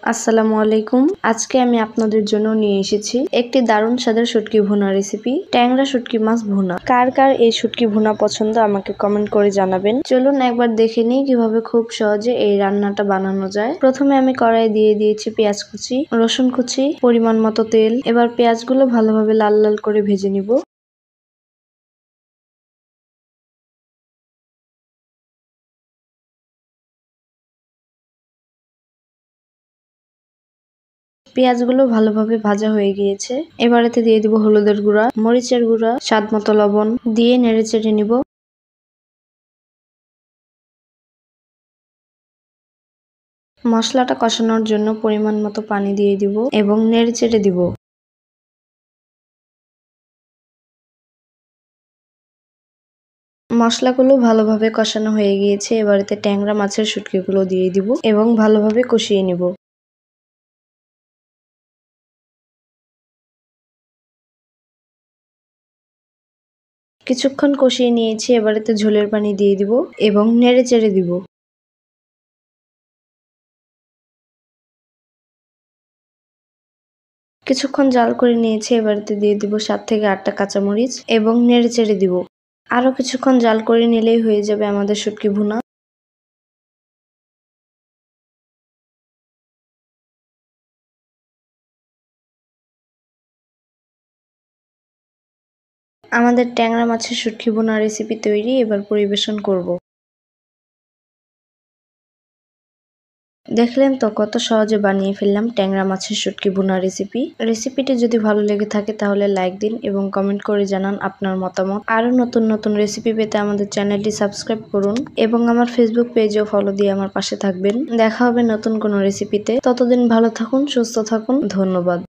আসসালামু আলাইকুম। আজকে আমি আপনাদের জন্য নিয়ে এসেছি একটি দারুণ স্বাদের শুটকি ভুনা রেসিপি, ট্যাংরা শুটকি মাছ ভুনা। কার কার এই শুটকি ভুনা পছন্দ আমাকে কমেন্ট করে জানাবেন। চলুন একবার দেখে নিই কিভাবে খুব সহজে এই রান্নাটা বানানো যায়। প্রথমে আমি কড়াই দিয়ে দিয়েছি পেঁয়াজ কুচি, রসুন কুচি, পরিমাণ মতো তেল। এবার পেঁয়াজগুলো ভালোভাবে লাল লাল করে ভেজে নিব। পেঁয়াজগুলো ভালোভাবে ভাজা হয়ে গিয়েছে। এবার এতে দিয়ে দিব হলুদের গুঁড়া, মরিচের গুঁড়া, স্বাদ মতো লবণ দিয়ে নেড়ে চেড়ে নিব। মশলাটা কষানোর জন্য পরিমাণ মতো পানি দিয়ে দিব এবং নেড়ে চেড়ে দিব। মশলাগুলো ভালোভাবে কষানো হয়ে গিয়েছে। এবার এতে ট্যাংরা মাছের শুটকিগুলো দিয়ে দিব এবং ভালোভাবে কষিয়ে নিব। কিছুক্ষণ কষিয়ে নিয়েছি। এবার এতে ঝোলের পানি দিয়ে দিব এবং নেড়ে চেড়ে দিব। কিছুক্ষণ জাল করে নিয়েছি। এবার এতে দিয়ে দিব 7 থেকে 8টা কাঁচামরিচ এবং নেড়ে চেড়ে দিব। আরো কিছুক্ষণ জাল করে নিলেই হয়ে যাবে আমাদের শুটকি ভুনা। আমাদের ট্যাংরা মাছের শুটকি ভুনা রেসিপি তৈরি। এবার পরিবেশন করব। দেখলেন তো কত সহজে বানিয়ে ফেললাম ট্যাংরা মাছের শুটকি ভুনা রেসিপি। রেসিপিটি যদি ভালো লেগে থাকে তাহলে লাইক দিন এবং কমেন্ট করে জানান আপনার মতামত। আরো নতুন নতুন রেসিপি পেতে আমাদের চ্যানেলটি সাবস্ক্রাইব করুন এবং আমার ফেসবুক পেজেও ফলো দিয়ে আমার পাশে থাকবেন। দেখা হবে নতুন কোনো রেসিপিতে। ততদিন ভালো থাকুন, সুস্থ থাকুন। ধন্যবাদ।